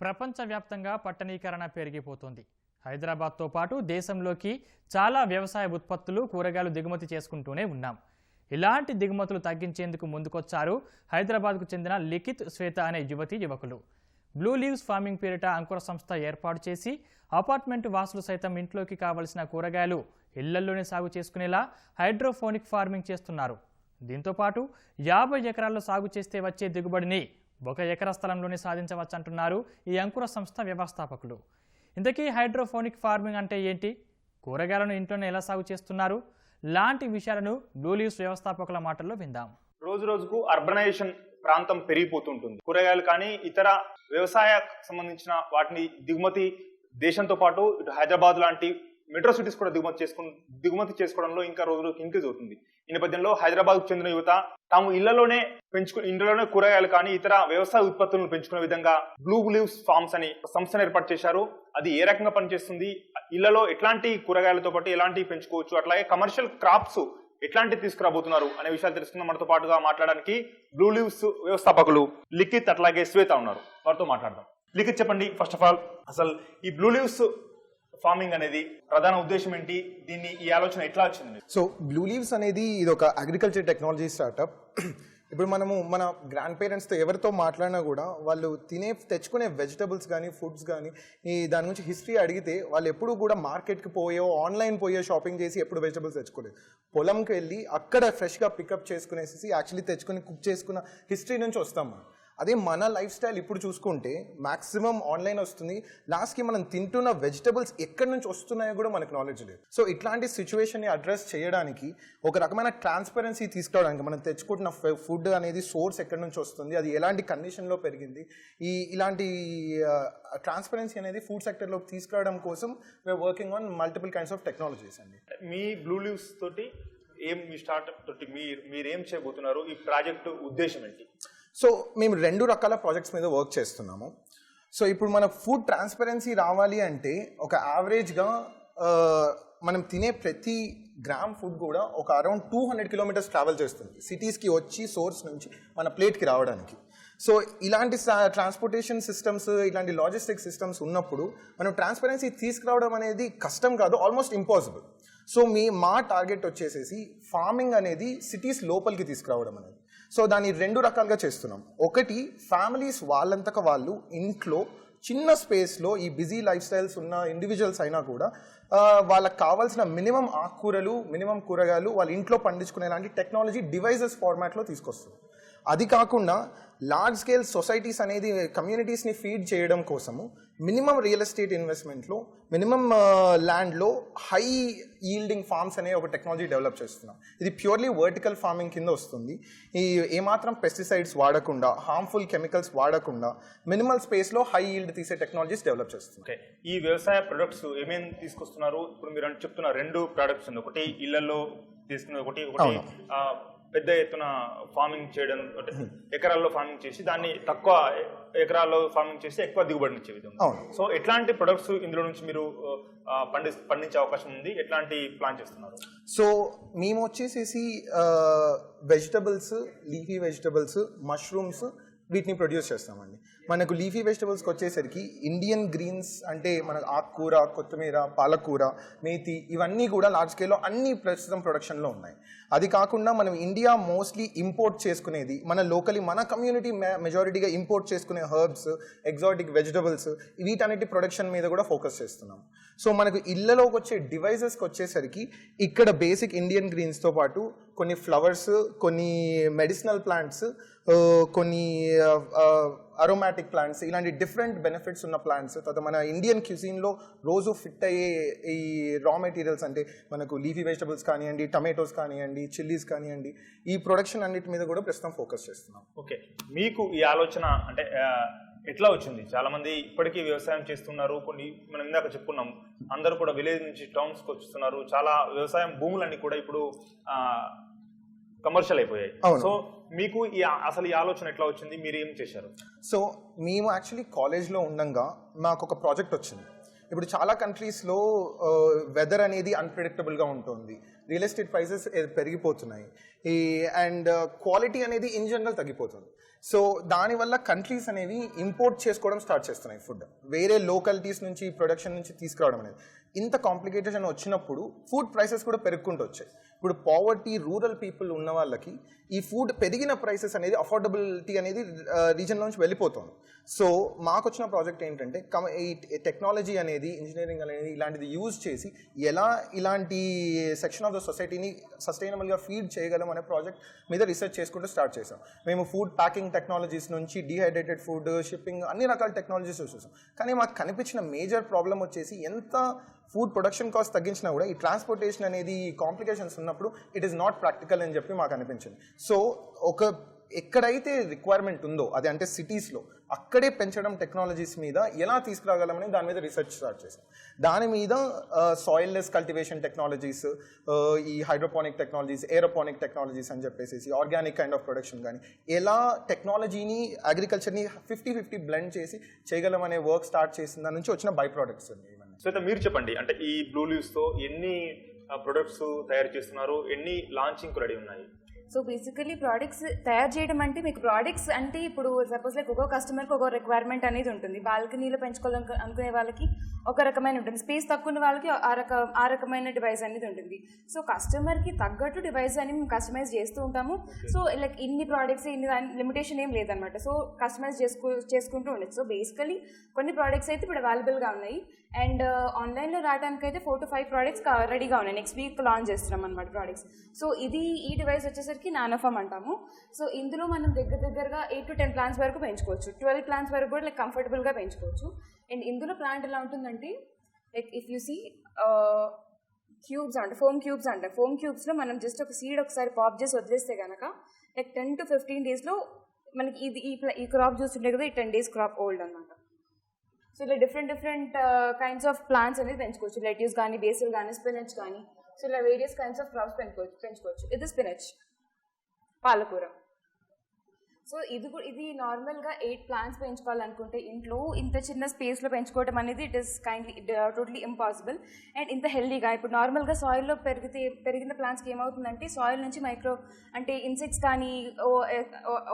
ప్రపంచవ్యాప్తంగా పట్టణీకరణ పెరిగిపోతుంది. హైదరాబాద్తో పాటు దేశంలోకి చాలా వ్యవసాయ ఉత్పత్తులు కూరగాయలు దిగుమతి చేసుకుంటూనే ఉన్నాం. ఇలాంటి దిగుమతులు తగ్గించేందుకు ముందుకొచ్చారు హైదరాబాద్కు చెందిన లిఖిత్ శ్వేత అనే యువకులు. బ్లూ లీవ్స్ ఫార్మింగ్ పేరిట అంకుర సంస్థ ఏర్పాటు చేసి అపార్ట్మెంట్ వాసులు సైతం ఇంట్లోకి కావలసిన కూరగాయలు ఇళ్లల్లోనే సాగు చేసుకునేలా హైడ్రోఫోనిక్ ఫార్మింగ్ చేస్తున్నారు. దీంతో పాటు 50 ఎకరాల్లో సాగు చేస్తే వచ్చే దిగుబడిని 1 ఎకరా స్థలంలోనే సాధించవచ్చంటున్నారు ఈ అంకుర సంస్థ వ్యవస్థాపకులు. ఇంతకీ హైడ్రోఫోనిక్ ఫార్మింగ్ అంటే ఏంటి, కూరగాయలను ఇంట్లోనే ఎలా సాగు చేస్తున్నారు లాంటి విషయాలను బ్లూ లీవ్స్ వ్యవస్థాపకుల మాటల్లో విందాం. రోజు రోజుకు అర్బనైజేషన్ ప్రాంతం పెరిగిపోతుంటుంది. కూరగాయలు కానీ ఇతర వ్యవసాయ సంబంధించిన వాటిని దిగుమతి దేశంతో పాటు ఇటు హైదరాబాద్ లాంటి మెట్రో సిటీస్ కూడా దిగుమతి చేసుకోవడంలో ఇంకా రోజులకు ఇంక్రీజ్ అవుతుంది. ఈ నేపథ్యంలో హైదరాబాద్కు చెందిన యువత తాము ఇంట్లోనే కూరగాయలు కానీ ఇతర వ్యవసాయ ఉత్పత్తులను పెంచుకునే విధంగా బ్లూ లీవ్స్ ఫార్మ్స్ అని సంస్థను ఏర్పాటు చేశారు. అది ఏ రకంగా పనిచేస్తుంది, ఇళ్లలో ఎట్లాంటి కూరగాయలతో పాటు ఎలాంటివి పెంచుకోవచ్చు, అట్లాగే కమర్షియల్ క్రాప్స్ ఎట్లాంటి తీసుకురాబోతున్నారు అనే విషయాలు తెలుసుకుందాం. మనతో పాటుగా మాట్లాడడానికి బ్లూ లీవ్స్ వ్యవస్థాపకులు లిఖిత్ అట్లాగే శ్వేత ఉన్నారు. వారితో మాట్లాడదాం. లిఖిత్, చెప్పండి, ఫస్ట్ ఆఫ్ ఆల్ అసలు ఈ బ్లూ లీవ్స్ ఫార్మింగ్ అనేది ప్రధాన ఉద్దేశం ఏంటి, ఈ ఆలోచన ఎట్లా వచ్చింది? సో బ్లూ లీవ్స్ అనేది ఇది ఒక అగ్రికల్చర్ టెక్నాలజీ స్టార్టప్. ఇప్పుడు మనము మన గ్రాండ్ పేరెంట్స్తో ఎవరితో మాట్లాడినా కూడా వాళ్ళు తెచ్చుకునే వెజిటబుల్స్ కానీ ఫుడ్స్ కానీ దాని గురించి హిస్టరీ అడిగితే వాళ్ళు ఎప్పుడు కూడా మార్కెట్కి ఆన్లైన్ షాపింగ్ చేసి ఎప్పుడు వెజిటబుల్స్ తెచ్చుకోలేదు. పొలంకి వెళ్ళి అక్కడ ఫ్రెష్గా పికప్ చేసుకునేసి యాక్చువల్లీ తెచ్చుకుని కుక్ చేసుకున్న హిస్టరీ నుంచి వస్తాం మనం. అదే మన లైఫ్ స్టైల్ ఇప్పుడు చూసుకుంటే మ్యాక్సిమం ఆన్లైన్ వస్తుంది. లాస్ట్కి మనం తింటున్న వెజిటబుల్స్ ఎక్కడి నుంచి వస్తున్నాయో కూడా మనకు నాలెడ్జ్ లేదు. సో ఇట్లాంటి సిచ్యువేషన్ని అడ్రస్ చేయడానికి ఒక రకమైన ట్రాన్స్పరెన్సీ తీసుకురావడానికి మనం తెచ్చుకుంటున్న ఫుడ్ అనేది సోర్స్ ఎక్కడి నుంచి వస్తుంది, అది ఎలాంటి కండిషన్లో పెరిగింది, ఇలాంటి ట్రాన్స్పరెన్సీ అనేది ఫుడ్ సెక్టర్లోకి తీసుకురావడం కోసం we are working on multiple kinds of technologies అండి. మీ బ్లూ లీవ్స్ తోటి మీ స్టార్ట్అప్ తోటి మీరు ఏం చేయబోతున్నారు, ఈ ప్రాజెక్టు ఉద్దేశం ఏంటి? సో మేము 2 రకాల ప్రాజెక్ట్స్ మీద వర్క్ చేస్తున్నాము. సో ఇప్పుడు మన ఫుడ్ ట్రాన్స్పరెన్సీ రావాలి అంటే ఒక యావరేజ్గా మనం తినే ప్రతి గ్రామ్ ఫుడ్ కూడా ఒక అరౌండ్ 200 కిలోమీటర్స్ ట్రావెల్ చేస్తుంది సిటీస్కి వచ్చి సోర్స్ నుంచి మన ప్లేట్కి రావడానికి. సో ఇలాంటి ట్రాన్స్పోర్టేషన్ సిస్టమ్స్, ఇలాంటి లాజిస్టిక్ సిస్టమ్స్ ఉన్నప్పుడు మనం ట్రాన్స్పరెన్సీ తీసుకురావడం అనేది కష్టం కాదు, ఆల్మోస్ట్ ఇంపాసిబుల్. సో మా టార్గెట్ వచ్చేసేసి ఫార్మింగ్ అనేది సిటీస్ లోపలికి తీసుకురావడం అనేది. సో దాన్ని 2 రకాలుగా చేస్తున్నాం. ఒకటి, ఫ్యామిలీస్ వాళ్ళంతక వాళ్ళు ఇంట్లో చిన్న స్పేస్లో ఈ బిజీ లైఫ్ స్టైల్స్ ఉన్న ఇండివిజువల్స్ అయినా కూడా వాళ్ళకి కావాల్సిన మినిమం ఆకుకూరలు, మినిమం కూరగాయలు వాళ్ళ ఇంట్లో పండించుకునేలాంటి టెక్నాలజీ డివైజెస్ ఫార్మాట్లో తీసుకొస్తుంది. అది కాకుండా లార్జ్ స్కేల్ సొసైటీస్ అనేది కమ్యూనిటీస్ని ఫీడ్ చేయడం కోసము మినిమం రియల్ ఎస్టేట్ ఇన్వెస్ట్మెంట్లో, మినిమం ల్యాండ్లో హై ఈల్డింగ్ ఫార్మ్స్ అనే ఒక టెక్నాలజీ డెవలప్ చేస్తున్నాం. ఇది ప్యూర్లీ వర్టికల్ ఫార్మింగ్ కింద వస్తుంది. ఏమాత్రం పెస్టిసైడ్స్ వాడకుండా, హార్మ్ఫుల్ కెమికల్స్ వాడకుండా మినిమల్ స్పేస్లో హై ఈల్డ్ తీసే టెక్నాలజీస్ డెవలప్ చేస్తున్నాం. ఓకే, ఈ వ్యవసాయ ప్రొడక్ట్స్ ఏమేమి తీసుకొస్తున్నారు? ఇప్పుడు మీరు చెప్తున్న 2 ప్రొడక్ట్స్ ఉంది, ఒకటి ఇళ్లలో తీసుకున్నది, ఒకటి పెద్ద ఎత్తున ఫార్మింగ్ చేయడం, ఎకరాల్లో ఫార్మింగ్ చేసి దాన్ని తక్కువ ఎకరాల్లో ఫార్మింగ్ చేసి ఎక్కువ దిగుబడిని ఇచ్చే విధంగా. సో ఎట్లాంటి ప్రొడక్ట్స్ ఇందులో నుంచి మీరు పండించే అవకాశం ఉంది, ఎట్లాంటి ప్లాన్ చేస్తున్నారు? సో మేము వచ్చేసేసి వెజిటబుల్స్, లీఫీ వెజిటబుల్స్, మష్రూమ్స్ వీటిని ప్రొడ్యూస్ చేస్తామండి. మనకు లీఫీ వెజిటబుల్స్కి వచ్చేసరికి ఇండియన్ గ్రీన్స్ అంటే మనకు ఆకుకూర, కొత్తిమీర, పాలకూర, మేతి ఇవన్నీ కూడా లార్జ్ స్కేల్లో అన్ని ప్రస్తుతం ప్రొడక్షన్లో ఉన్నాయి. అది కాకుండా మనం ఇండియా మోస్ట్లీ ఇంపోర్ట్ చేసుకునేది, మన కమ్యూనిటీ మెజారిటీగా ఇంపోర్ట్ చేసుకునే హర్బ్స్, ఎగ్జాటిక్ వెజిటబుల్స్ వీటన్నిటి ప్రొడక్షన్ మీద కూడా ఫోకస్ చేస్తున్నాం. సో మనకు ఇళ్లలోకి వచ్చే డివైజెస్కి వచ్చేసరికి ఇక్కడ బేసిక్ ఇండియన్ గ్రీన్స్తో పాటు కొన్ని ఫ్లవర్స్, కొన్ని మెడిసినల్ ప్లాంట్స్, కొన్ని అరోమాటిక్ ప్లాంట్స్, ఇలాంటి డిఫరెంట్ బెనిఫిట్స్ ఉన్న ప్లాంట్స్, తర్వాత మన ఇండియన్ క్యూజిన్లో రోజు ఫిట్ అయ్యే ఈ రా మెటీరియల్స్ అంటే మనకు లీఫీ వెజిటబుల్స్ కానివ్వండి, టమాటోస్ కానివ్వండి, చిల్లీస్ కానివ్వండి, ఈ ప్రొడక్షన్ అన్నిటి మీద కూడా ప్రస్తుతం ఫోకస్ చేస్తున్నాం. ఓకే, మీకు ఈ ఆలోచన అంటే ఎట్లా వచ్చింది? చాలా మంది ఇప్పటికీ వ్యవసాయం చేస్తున్నారు, కొన్ని మనం ఇందాక చెప్పుకున్నాం, అందరూ కూడా విలేజ్ నుంచి టౌన్స్కి వస్తున్నారు. చాలా వ్యవసాయం భూములన్నీ కూడా ఇప్పుడు కమర్షియల్ అయిపోయాయి. సో మీకు అసలు ఈ ఆలోచన ఎట్లా వచ్చింది, మీరు ఏం చేశారు? సో మేము యాక్చువల్లీ కాలేజ్లో ఉండగా మాకు ఒక ప్రాజెక్ట్ వచ్చింది. ఇప్పుడు చాలా కంట్రీస్లో వెదర్ అనేది అన్ప్రెడిక్టబుల్గా ఉంటుంది, రియల్ ఎస్టేట్ ప్రైసెస్ పెరిగిపోతున్నాయి, అండ్ క్వాలిటీ అనేది ఇన్ జనరల్ తగ్గిపోతుంది. సో దానివల్ల కంట్రీస్ అనేవి ఇంపోర్ట్ చేసుకోవడం స్టార్ట్ చేస్తున్నాయి ఫుడ్, వేరే లోకాలిటీస్ నుంచి ప్రొడక్షన్ నుంచి తీసుకురావడం అనేది. ఇంత కాంప్లికేటెడ్ వచ్చినప్పుడు ఫుడ్ ప్రైసెస్ కూడా పెరుగుకుంటూ వచ్చాయి. ఇప్పుడు పావర్టీ, రూరల్ పీపుల్ ఉన్న వాళ్ళకి ఈ ఫుడ్ పెరిగిన ప్రైసెస్ అనేది, అఫోర్డబిలిటీ అనేది రీజన్ నుంచి వెళ్ళిపోతుంది. సో మాకు వచ్చిన ప్రాజెక్ట్ ఏంటంటే ఈ టెక్నాలజీ అనేది, ఇంజనీరింగ్ అనేది ఇలాంటిది యూజ్ చేసి ఎలా ఇలాంటి సెక్షన్ ఆఫ్ ద సొసైటీని సస్టైనబుల్గా ఫీడ్ చేయగలం అనే ప్రాజెక్ట్ మీద రీసెర్చ్ చేసుకుంటూ స్టార్ట్ చేసాం. మేము ఫుడ్ ప్యాకింగ్ టెక్నాలజీస్ నుంచి డీహైడ్రేటెడ్ ఫుడ్, షిప్పింగ్, అన్ని రకాల టెక్నాలజీస్ చూసాం. కానీ మాకు కనిపించిన మేజర్ ప్రాబ్లం వచ్చేసి ఎంత ఫుడ్ ప్రొడక్షన్ కాస్ట్ తగ్గించినా కూడా ఈ ట్రాన్స్పోర్టేషన్ అనేది కాంప్లికేషన్స్ ఉన్నప్పుడు ఇట్ ఈస్ నాట్ ప్రాక్టికల్ అని చెప్పి మాకు అనిపించింది. సో ఎక్కడైతే రిక్వైర్మెంట్ ఉందో అది అంటే సిటీస్లో అక్కడే పెంచడం టెక్నాలజీస్ మీద ఎలా తీసుకురాగలమని దాని మీద రీసెర్చ్ స్టార్ట్ చేసాం. దాని మీద సాయిల్లెస్ కల్టివేషన్ టెక్నాలజీస్, ఈ హైడ్రోపానిక్ టెక్నాలజీస్, ఏరోపానిక్ టెక్నాలజీస్ అని చెప్పేసి ఆర్గానిక్ కైండ్ ఆఫ్ ప్రొడక్షన్ కానీ ఎలా టెక్నాలజీని, అగ్రికల్చర్ని 50-50 బ్లెండ్ చేసి చేయగలమనే వర్క్ స్టార్ట్ చేసిన దాని నుంచి వచ్చిన బై ప్రోడక్ట్స్ ఇవన్నీ. సో అయితే మీరు చెప్పండి, అంటే ఈ బ్లూ లీవ్స్తో ఎన్ని ప్రొడక్ట్స్ తయారు చేస్తున్నారు, ఎన్ని లాంచింగ్ రెడీ ఉన్నాయి? సో బేసికలీ ప్రోడక్ట్స్ తయారు చేయడం అంటే, మీకు ప్రోడక్ట్స్ అంటే ఇప్పుడు సపోజ్ లైక్ ఒక్కో కస్టమర్కి ఒక్కో రిక్వైర్మెంట్ అనేది ఉంటుంది. బాల్కనీలో పెంచుకోవాలని అనుకునే వాళ్ళకి ఒక రకమైన ఉంటుంది, స్పేస్ తక్కువ ఉన్న వాళ్ళకి ఆ రకమైన డివైస్ అనేది ఉంటుంది. సో కస్టమర్కి తగ్గట్టు డివైస్ అని మేము కస్టమైజ్ చేస్తూ ఉంటాము. సో లైక్ ఇన్ని ప్రోడక్ట్స్, ఇన్ని లిమిటేషన్ ఏం లేదనమాట. సో కస్టమైజ్ చేసుకుంటూ ఉండదు. సో బేసికలీ కొన్ని ప్రోడక్ట్స్ అయితే ఇప్పుడు అవైలబుల్గా ఉన్నాయి, అండ్ ఆన్లైన్లో రావడానికి అయితే 4 to 5 ప్రోడక్ట్స్ రెడీగా ఉన్నాయి. నెక్స్ట్ వీక్ లాంచ్ చేస్తున్నాం అనమాట ప్రోడక్ట్స్. సో ఈ డివైస్ వచ్చేసరికి నానోఫామ్ అంటాము. సో ఇందులో మనం దగ్గరగా 8 to 10 ప్లాంట్స్ వరకు పెంచుకోవచ్చు, 12 ప్లాంట్స్ వరకు కూడా లైక్ కంఫర్టబుల్గా పెంచుకోవచ్చు. అండ్ ఇందులో ప్లాంట్ ఎలా ఉంటుందంటే, like if you see cubes అంటే ఫోమ్ క్యూబ్స్ అంటారు. ఫోమ్ క్యూబ్స్లో మనం జస్ట్ ఒక సీడ్ ఒకసారి పాప్ చేసి వదిలేస్తే కనుక లైక్ 10 to 15 డేస్లో మనకి ఈ క్రాప్ చూస్తుంటే కదా, ఈ 10 days క్రాప్ ఓల్డ్ అనమాట. సో ఇలా డిఫరెంట్ కైండ్స్ ఆఫ్ ప్లాంట్స్ అనేది పెంచుకోవచ్చు. లెట్యూస్ కానీ, బేసిల్ కానీ, స్పినచ్ కానీ. సో ఇలా వేరియస్ కైండ్స్ ఆఫ్ క్రాప్స్ పెంచుకోవచ్చు. ఇది స్పినచ్, పాలకూర. సో ఇది నార్మల్గా 8 ప్లాంట్స్ పెంచుకోవాలనుకుంటే ఇంట్లో ఇంత చిన్న స్పేస్లో పెంచుకోవడం అనేది it is totally impossible. And ఇంత హెల్దీగా ఇప్పుడు నార్మల్గా సాయిల్లో పెరిగిన ప్లాంట్స్కి ఏమవుతుందంటే, సాయిల్ నుంచి అంటే ఇన్సెక్ట్స్ కానీ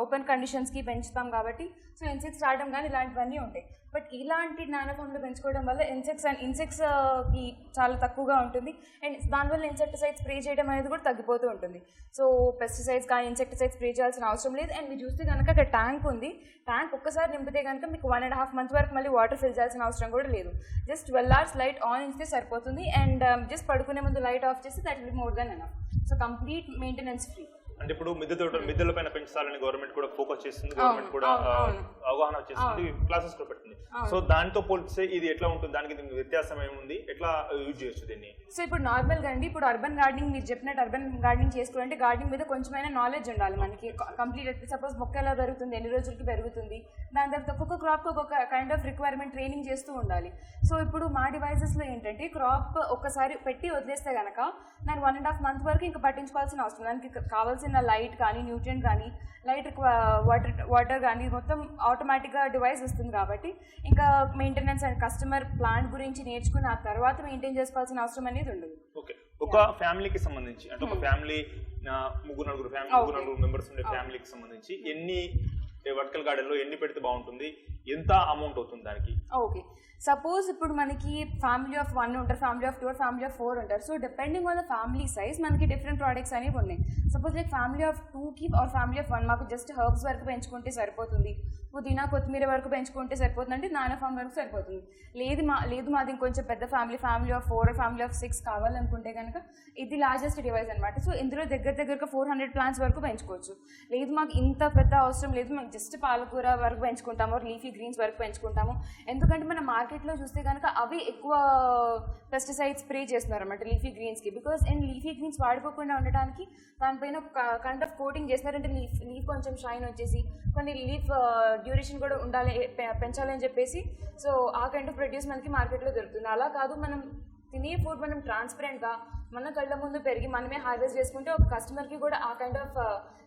ఓపెన్ కండిషన్స్కి పెంచుతాం కాబట్టి సో ఇన్సెక్ట్స్ రావడం కానీ ఇలాంటివన్నీ ఉంటాయి. బట్ ఇలాంటి నానోఫామ్లో పెంచుకోవడం వల్ల ఇన్సెక్ట్స్కి చాలా తక్కువగా ఉంటుంది. అండ్ దానివల్ల ఇన్సెక్టిసైడ్స్ స్ప్రే చేయడం అనేది కూడా తగ్గిపోతూ ఉంటుంది. సో పెస్టిసైడ్స్ కానీ ఇన్సెక్టిసైడ్స్ స్ప్రే చేయాల్సిన అవసరం లేదు. అండ్ మీరు చూస్తే కనుక అక్కడ ట్యాంక్ ఉంది. ట్యాంక్ ఒక్కసారి నింపితే కనుక మీకు 1.5 months వరకు మళ్ళీ వాటర్ ఫిల్ చేయాల్సిన అవసరం కూడా లేదు. జస్ట్ 12 hours లైట్ ఆన్ ఇస్తే సరిపోతుంది. అండ్ జస్ట్ పడుకునే ముందు లైట్ ఆఫ్ చేస్తే that will be more than enough. So complete maintenance free. అంటే ఇప్పుడు మిద్దెల పైన పెంచాలని గవర్నమెంట్ కూడా ఫోకస్ చేస్తుంది, గవర్నమెంట్ కూడా అవగాహన చేస్తుంది, క్లాసెస్ కూడా పెడుతుంది. సో దాంతో పోల్చితే ఇది ఎట్లా ఉంటుంది, దానికి వ్యత్యాసం ఏముంది, ఎట్లా యూజ్ చేయొచ్చు దీన్ని? సో ఇప్పుడు నార్మల్గా అండి, ఇప్పుడు అర్బన్ గార్డెనింగ్ మీరు చెప్పినట్టు అర్బన్ గార్డెనింగ్ చేసుకోవాలంటే గార్డెనింగ్ మీద కొంచెమైనా నాలెడ్జ్ ఉండాలి మనకి. కంప్లీట్ సపోజ్ మొక్క ఎలా పెరుగుతుంది, ఎన్ని రోజులకి పెరుగుతుంది, దాని తర్వాత ఒక్కొక్క క్రాప్కి ఒక్కొక్క కైండ్ ఆఫ్ రిక్వైర్మెంట్ ట్రైనింగ్ చేస్తూ ఉండాలి. సో ఇప్పుడు మా డివైజెస్లో ఏంటంటే, క్రాప్ ఒక్కసారి పెట్టి వదిలేస్తే కనుక దాన్ని 1.5 months వరకు ఇంకా పట్టించుకోవాల్సిన అవసరం, దానికి కావాల్సిన లైట్ కానీ, న్యూట్రియంట్ కానీ, లైట్ వాటర్ కానీ మొత్తం ఆటోమేటిక్గా డివైస్ ఇస్తుంది. కాబట్టి ఇంకా మెయింటెనెన్స్ అండ్ కస్టమర్ ప్లాంట్ గురించి నేర్చుకుని ఆ తర్వాత మెయింటైన్ చేసుకోవాల్సిన అవసరం అనేది ఉండదు. ఓకే, ఒక ఫ్యామిలీకి సంబంధించి అంటే ఒక ఫ్యామిలీ 3-4 మెంబర్స్ ఉండే ఫ్యామిలీకి సంబంధించి ఎన్ని వర్టికల్ గార్డెన్ లో ఎన్ని పెడితే బాగుంటుంది, ఎంత అమౌంట్ అవుతుంది దానికి? ఓకే, సపోజ్ ఇప్పుడు మనకి ఫ్యామిలీ ఆఫ్ 1 ఉంటారు, ఫ్యామిలీ ఆఫ్ 2, ఫ్యామిలీ ఆఫ్ 4 ఉంటారు. So depending on the family size మనకి డిఫరెంట్ ప్రోడక్ట్స్ అనేవి ఉన్నాయి. సపోజ్ లైక్ ఫ్యామిలీ ఆఫ్ 2కి ఆర్ ఫ్యామిలీ ఆఫ్ 1 మాకు జస్ట్ హర్బ్స్ వరకు పెంచుకుంటే సరిపోతుంది, పుదీనా కొత్తిమీర వరకు పెంచుకుంటే సరిపోతుంది అంటే నానోఫామ్ వరకు సరిపోతుంది. లేదు మాది ఇంకొంచెం పెద్ద ఫ్యామిలీ ఆఫ్ 4, ఫ్యామిలీ ఆఫ్ 6 కావాలనుకుంటే కనుక ఇది లార్జెస్ట్ డివైస్ అనమాట. సో ఇందులో దగ్గరగా 400 ప్లాంట్స్ వరకు పెంచుకోవచ్చు. లేదు మాకు ఇంత పెద్ద అవసరం లేదు, మాకు జస్ట్ పాలకూర వరకు పెంచుకుంటాము, లీఫీ గ్రీన్స్ వరకు పెంచుకుంటాము. ఎందుకంటే మన మార్కెట్లో చూస్తే కనుక అవి ఎక్కువ పెస్టిసైడ్స్ స్ప్రే చేస్తున్నారు అనమాట లీఫీ గ్రీన్స్కి. బికాస్ లీఫీ గ్రీన్స్ వాడిపోకుండా ఉండడానికి దానిపైన ఒక కైండ్ ఆఫ్ కోటింగ్ చేస్తున్నారంటే లీఫ్ కొంచెం షైన్ వచ్చేసి కొన్ని లీఫ్ డ్యూరేషన్ కూడా ఉండాలి, పెంచాలని చెప్పేసి. సో ఆ కైండ్ ఆఫ్ ప్రొడ్యూస్ మనకి మార్కెట్లో దొరుకుతుంది. అలా కాదు, మనం తినే ఫుడ్ మనం ట్రాన్స్పరెంట్గా మన కళ్ళ ముందు పెరిగి మనమే హార్వెస్ట్ చేసుకుంటే ఒక కస్టమర్కి కూడా ఆ కైండ్ ఆఫ్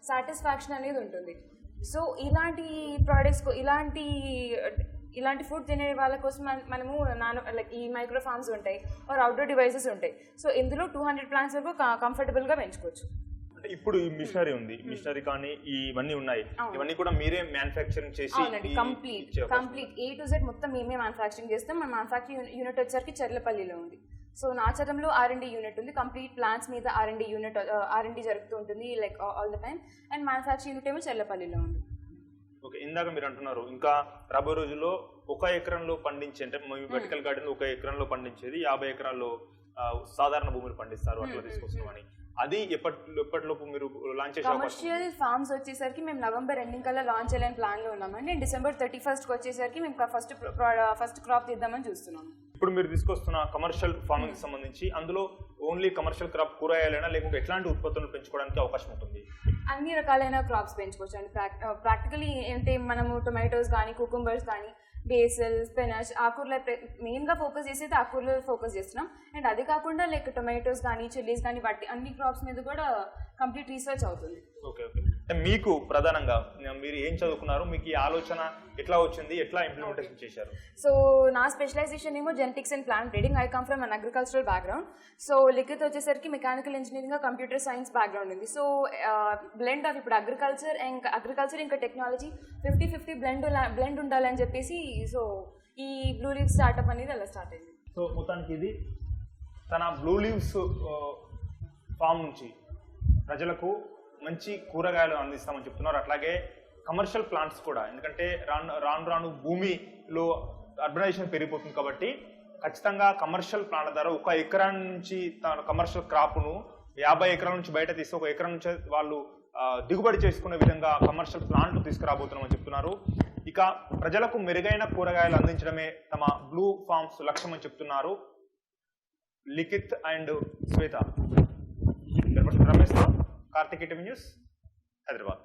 సాటిస్ఫాక్షన్ అనేది ఉంటుంది. సో ఇలాంటి ప్రోడక్ట్స్ ఇలాంటి ఫుడ్ తినే వాళ్ళ కోసం మనము లైక్ ఈ మైక్రో ఫార్మ్స్ ఉంటాయి ఆర్ అవుట్డోర్ డివైసెస్ ఉంటాయి. సో ఇందులో 200 ప్లాంట్స్ వరకు కంఫర్టబుల్గా పెంచుకోవచ్చు. అంటే ఇప్పుడు ఈ మిషనరీ ఉంది, మిషనరీ కానీ ఇవన్నీ ఉన్నాయి, ఇవన్నీ కూడా మీరే మ్యానుఫ్యాక్చరింగ్ చేసి అవునండి, కంప్లీట్ A to Z మొత్తం మేమే మ్యానుఫ్యాక్చరింగ్ చేస్తాం. మన మ్యానుఫ్యాక్చరింగ్ యూనిట్ వచ్చేసరికి చెర్లపల్లిలో ఉంది. సో నాచరంలో R&D యూనిట్ ఉంది, కంప్లీట్ ప్లాంట్స్ మీద R&D జరుగుతూ ఉంటుంది like all the time. And manufacturing unit ఏమో చెర్లపల్లిలో ఉంది. ఓకే, ఇందాక మీరు అంటున్నారు ఇంకా రాబోయే రోజుల్లో 1 ఎకరంలో పండించే, అంటే మీ వర్టికల్ గార్డెన్ 1 ఎకరంలో పండించేది 50 ఎకరాల్లో సాధారణ భూములు పండిస్తారు అట్లా తీసుకొస్తున్నామని. అది ఎప్పటిలోపు మీరు లాంచ్ చేసే కమర్షియల్ ఫార్మ్స్ వచ్చేసరికి మేము నవంబర్ ఎండింగ్ కల్లా లాంచ్ చేయాలని ప్లాన్ లో ఉన్నామండి. డిసెంబర్ 31st వచ్చేసరికి మేము ఫస్ట్ క్రాప్ తీద్దామని చూస్తున్నాం. ఇప్పుడు మీరు తీసుకొస్తున్న కమర్షియల్ ఫార్మింగ్ సంబంధించి అందులో ఓన్లీ కమర్షియల్ క్రాప్ కూరగాయలైనా లేకుంటే ఎట్లాంటి ఉత్పత్తులను పెంచుకోవడానికి అవకాశం ఉంటుంది? అన్ని రకాలైన క్రాప్స్ పెంచుకోవచ్చు అండి. ప్రాక్టికలీ అంటే మనము టొమాటోస్ కానీ, కుకుంబర్స్ కానీ, బేసిల్, స్పినచ్, ఆకూరలు మెయిన్గా ఫోకస్ చేసేది ఆకూరలు ఫోకస్ చేస్తున్నాం. అండ్ అది కాకుండా లైక్ టొమాటోస్ కానీ, చిల్లీస్ కానీ, వాటి అన్ని క్రాప్స్ మీద కూడా కంప్లీట్ రీసెర్చ్ అవుతుంది. ఓకే ఓకే, అంటే మీకు ప్రధానంగా మీరు ఏం చదువుకున్నారు, మీకు ఈ ఆలోచన ఎట్లా వచ్చింది, ఎట్లా ఇంప్లిమెంటేషన్ చేశారు? సో నా స్పెషలైజేషన్ ఏమో genetics and plant breeding. I come from an agricultural background. So Likhith వచ్చేసరికి mechanical engineering, computer science background ఉంది. సో బ్లెండ్ ఆఫ్ ఇప్పుడు అగ్రికల్చర్ ఇంకా టెక్నాలజీ 50-50 బ్లెండ్ ఉండాలని చెప్పేసి సో ఈ బ్లూ లీవ్స్ స్టార్ట్అప్ అనేది అలా స్టార్ట్ అయింది. సో మొత్తానికి ఇది తన బ్లూ లీవ్స్ ఫామ్ నుంచి ప్రజలకు మంచి కూరగాయలు అందిస్తామని చెప్తున్నారు. అట్లాగే కమర్షియల్ ప్లాంట్స్ కూడా, ఎందుకంటే రాను భూమిలో అర్బనైజేషన్ పెరిగిపోతుంది కాబట్టి ఖచ్చితంగా కమర్షియల్ ప్లాంట్ ద్వారా 1 ఎకరం నుంచి తన కమర్షియల్ క్రాప్ను 50 ఎకరాల నుంచి బయట తీసి 1 ఎకరం నుంచి వాళ్ళు దిగుబడి చేసుకునే విధంగా కమర్షియల్ ప్లాంట్లు తీసుకురాబోతున్నామని చెప్తున్నారు. ఇక ప్రజలకు మెరుగైన కూరగాయలు అందించడమే తమ బ్లూ ఫార్మ్స్ లక్ష్యం అని చెప్తున్నారు Likhith and Shweta. Ramesh, Karthik TV news, Hyderabad.